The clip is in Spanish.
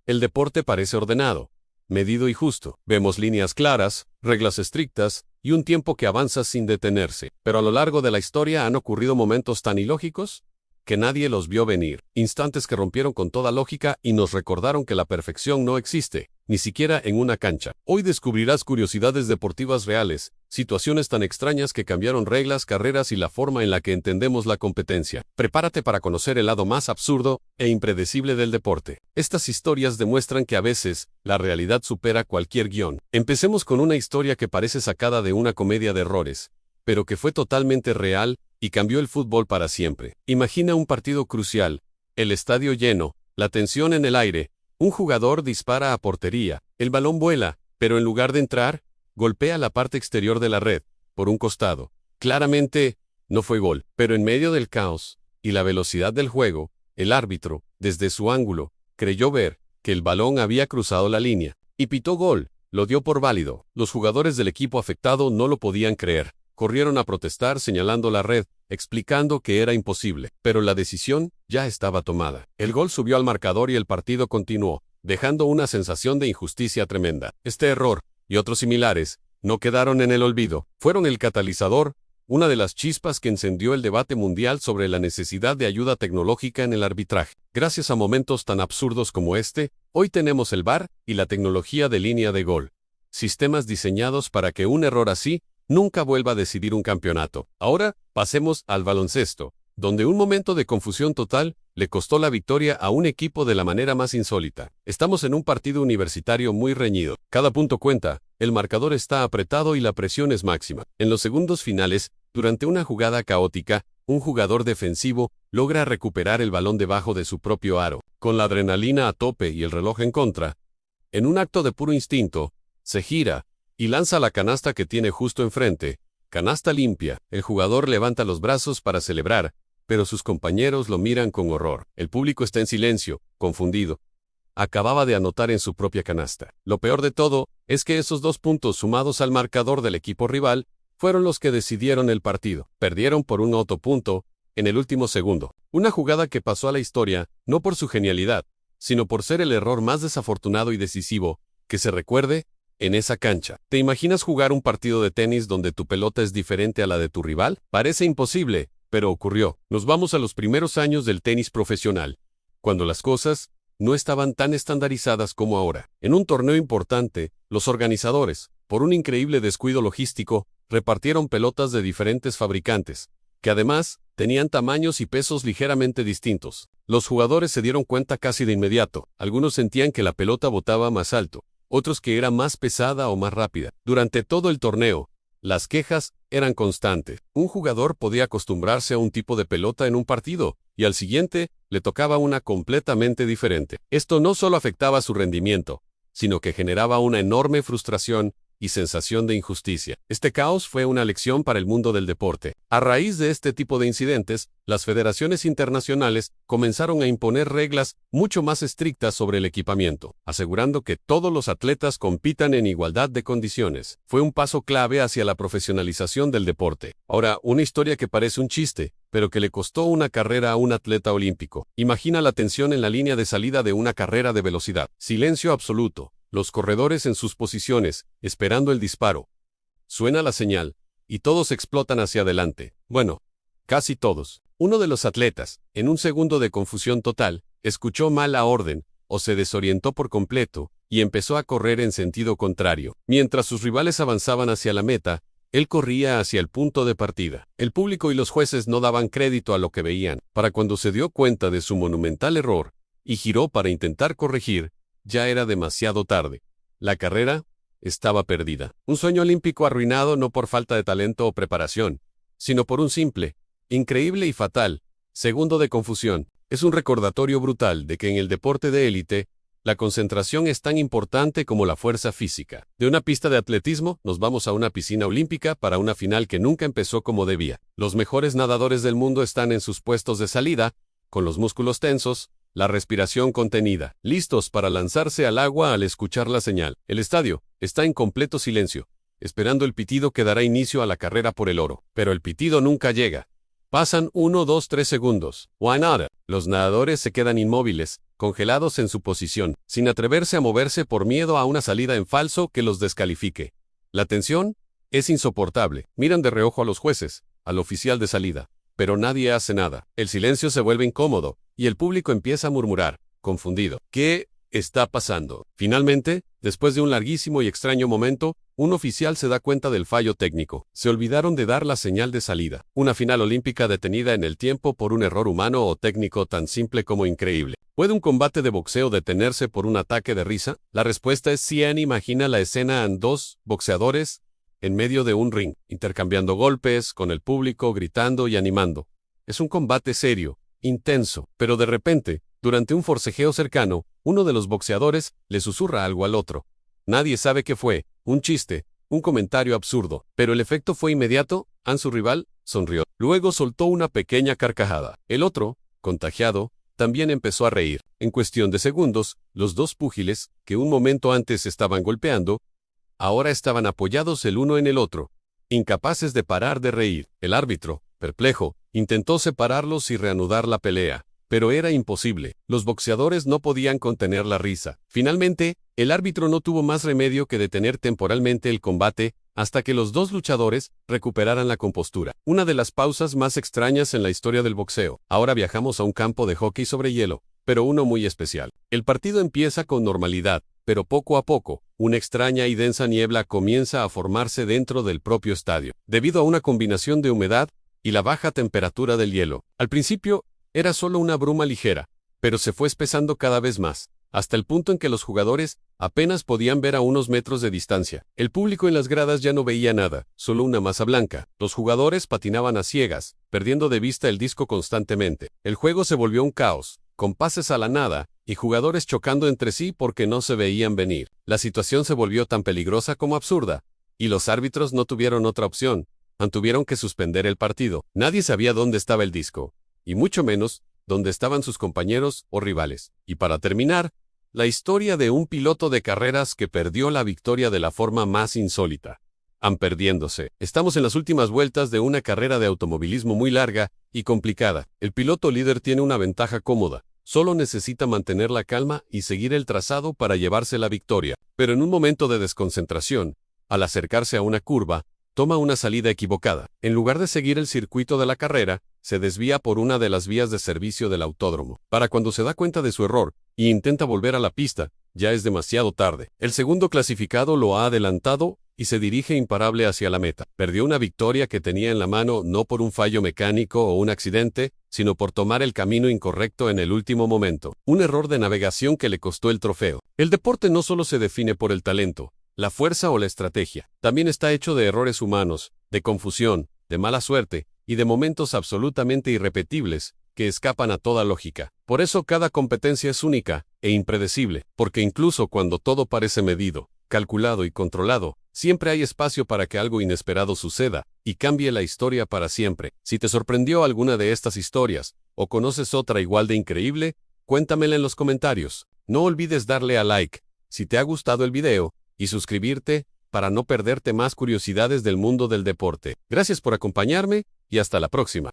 El deporte parece ordenado, medido y justo. Vemos líneas claras, reglas estrictas y un tiempo que avanza sin detenerse. Pero a lo largo de la historia han ocurrido momentos tan ilógicos que nadie los vio venir. Instantes que rompieron con toda lógica y nos recordaron que la perfección no existe, ni siquiera en una cancha. Hoy descubrirás curiosidades deportivas reales, situaciones tan extrañas que cambiaron reglas, carreras y la forma en la que entendemos la competencia. Prepárate para conocer el lado más absurdo e impredecible del deporte. Estas historias demuestran que a veces la realidad supera cualquier guión. Empecemos con una historia que parece sacada de una comedia de errores, pero que fue totalmente real y cambió el fútbol para siempre. Imagina un partido crucial, el estadio lleno, la tensión en el aire, un jugador dispara a portería, el balón vuela, pero en lugar de entrar, golpea la parte exterior de la red, por un costado. Claramente, no fue gol, pero en medio del caos y la velocidad del juego, el árbitro, desde su ángulo, creyó ver que el balón había cruzado la línea, y pitó gol, lo dio por válido. Los jugadores del equipo afectado no lo podían creer. Corrieron a protestar señalando la red, explicando que era imposible, pero la decisión ya estaba tomada. El gol subió al marcador y el partido continuó, dejando una sensación de injusticia tremenda. Este error, y otros similares, no quedaron en el olvido. Fueron el catalizador, una de las chispas que encendió el debate mundial sobre la necesidad de ayuda tecnológica en el arbitraje. Gracias a momentos tan absurdos como este, hoy tenemos el VAR y la tecnología de línea de gol. Sistemas diseñados para que un error así nunca vuelva a decidir un campeonato. Ahora, pasemos al baloncesto, donde un momento de confusión total le costó la victoria a un equipo de la manera más insólita. Estamos en un partido universitario muy reñido. Cada punto cuenta, el marcador está apretado y la presión es máxima. En los segundos finales, durante una jugada caótica, un jugador defensivo logra recuperar el balón debajo de su propio aro. Con la adrenalina a tope y el reloj en contra, en un acto de puro instinto, se gira y lanza la canasta que tiene justo enfrente. Canasta limpia. El jugador levanta los brazos para celebrar, pero sus compañeros lo miran con horror. El público está en silencio, confundido. Acababa de anotar en su propia canasta. Lo peor de todo es que esos 2 puntos sumados al marcador del equipo rival fueron los que decidieron el partido. Perdieron por un autopunto en el último segundo. Una jugada que pasó a la historia no por su genialidad, sino por ser el error más desafortunado y decisivo que se recuerde en esa cancha. ¿Te imaginas jugar un partido de tenis donde tu pelota es diferente a la de tu rival? Parece imposible, pero ocurrió. Nos vamos a los primeros años del tenis profesional, cuando las cosas no estaban tan estandarizadas como ahora. En un torneo importante, los organizadores, por un increíble descuido logístico, repartieron pelotas de diferentes fabricantes, que además tenían tamaños y pesos ligeramente distintos. Los jugadores se dieron cuenta casi de inmediato. Algunos sentían que la pelota botaba más alto, otros que era más pesada o más rápida. Durante todo el torneo, las quejas eran constantes. Un jugador podía acostumbrarse a un tipo de pelota en un partido, y al siguiente le tocaba una completamente diferente. Esto no solo afectaba su rendimiento, sino que generaba una enorme frustración y sensación de injusticia. Este caos fue una lección para el mundo del deporte. A raíz de este tipo de incidentes, las federaciones internacionales comenzaron a imponer reglas mucho más estrictas sobre el equipamiento, asegurando que todos los atletas compitan en igualdad de condiciones. Fue un paso clave hacia la profesionalización del deporte. Ahora, una historia que parece un chiste, pero que le costó una carrera a un atleta olímpico. Imagina la tensión en la línea de salida de una carrera de velocidad. Silencio absoluto. Los corredores en sus posiciones, esperando el disparo. Suena la señal, y todos explotan hacia adelante. Bueno, casi todos. Uno de los atletas, en un segundo de confusión total, escuchó mal la orden, o se desorientó por completo, y empezó a correr en sentido contrario. Mientras sus rivales avanzaban hacia la meta, él corría hacia el punto de partida. El público y los jueces no daban crédito a lo que veían. Para cuando se dio cuenta de su monumental error, y giró para intentar corregir, ya era demasiado tarde. La carrera estaba perdida. Un sueño olímpico arruinado no por falta de talento o preparación, sino por un simple, increíble y fatal segundo de confusión. Es un recordatorio brutal de que en el deporte de élite, la concentración es tan importante como la fuerza física. De una pista de atletismo, nos vamos a una piscina olímpica para una final que nunca empezó como debía. Los mejores nadadores del mundo están en sus puestos de salida, con los músculos tensos, la respiración contenida, listos para lanzarse al agua al escuchar la señal. El estadio está en completo silencio, esperando el pitido que dará inicio a la carrera por el oro. Pero el pitido nunca llega. Pasan 1, 2, 3 segundos. Why not? Los nadadores se quedan inmóviles, congelados en su posición, sin atreverse a moverse por miedo a una salida en falso que los descalifique. La tensión es insoportable. Miran de reojo a los jueces, al oficial de salida, pero nadie hace nada. El silencio se vuelve incómodo, y el público empieza a murmurar, confundido. ¿Qué está pasando? Finalmente, después de un larguísimo y extraño momento, un oficial se da cuenta del fallo técnico. Se olvidaron de dar la señal de salida. Una final olímpica detenida en el tiempo por un error humano o técnico tan simple como increíble. ¿Puede un combate de boxeo detenerse por un ataque de risa? La respuesta es sí. Imagina la escena en dos boxeadores en medio de un ring, intercambiando golpes, con el público gritando y animando. Es un combate serio, intenso, pero de repente, durante un forcejeo cercano, uno de los boxeadores le susurra algo al otro. Nadie sabe qué fue, un chiste, un comentario absurdo, pero el efecto fue inmediato. Su rival sonrió. Luego soltó una pequeña carcajada. El otro, contagiado, también empezó a reír. En cuestión de segundos, los dos púgiles, que un momento antes estaban golpeando, ahora estaban apoyados el uno en el otro, incapaces de parar de reír. El árbitro, perplejo, intentó separarlos y reanudar la pelea, pero era imposible. Los boxeadores no podían contener la risa. Finalmente, el árbitro no tuvo más remedio que detener temporalmente el combate hasta que los dos luchadores recuperaran la compostura. Una de las pausas más extrañas en la historia del boxeo. Ahora viajamos a un campo de hockey sobre hielo, pero uno muy especial. El partido empieza con normalidad, pero poco a poco, una extraña y densa niebla comienza a formarse dentro del propio estadio, debido a una combinación de humedad y la baja temperatura del hielo. Al principio, era solo una bruma ligera, pero se fue espesando cada vez más, hasta el punto en que los jugadores apenas podían ver a unos metros de distancia. El público en las gradas ya no veía nada, solo una masa blanca. Los jugadores patinaban a ciegas, perdiendo de vista el disco constantemente. El juego se volvió un caos, con pases a la nada, y jugadores chocando entre sí porque no se veían venir. La situación se volvió tan peligrosa como absurda, y los árbitros no tuvieron otra opción. Tuvieron que suspender el partido. Nadie sabía dónde estaba el disco, y mucho menos dónde estaban sus compañeros o rivales. Y para terminar, la historia de un piloto de carreras que perdió la victoria de la forma más insólita. Perdiéndose. Estamos en las últimas vueltas de una carrera de automovilismo muy larga y complicada. El piloto líder tiene una ventaja cómoda. Solo necesita mantener la calma y seguir el trazado para llevarse la victoria. Pero en un momento de desconcentración, al acercarse a una curva, toma una salida equivocada. En lugar de seguir el circuito de la carrera, se desvía por una de las vías de servicio del autódromo. Para cuando se da cuenta de su error y intenta volver a la pista, ya es demasiado tarde. El segundo clasificado lo ha adelantado y se dirige imparable hacia la meta. Perdió una victoria que tenía en la mano no por un fallo mecánico o un accidente, sino por tomar el camino incorrecto en el último momento. Un error de navegación que le costó el trofeo. El deporte no solo se define por el talento, la fuerza o la estrategia. También está hecho de errores humanos, de confusión, de mala suerte y de momentos absolutamente irrepetibles que escapan a toda lógica. Por eso cada competencia es única e impredecible, porque incluso cuando todo parece medido, calculado y controlado, siempre hay espacio para que algo inesperado suceda y cambie la historia para siempre. Si te sorprendió alguna de estas historias o conoces otra igual de increíble, cuéntamela en los comentarios. No olvides darle a like si te ha gustado el video y suscribirte para no perderte más curiosidades del mundo del deporte. Gracias por acompañarme y hasta la próxima.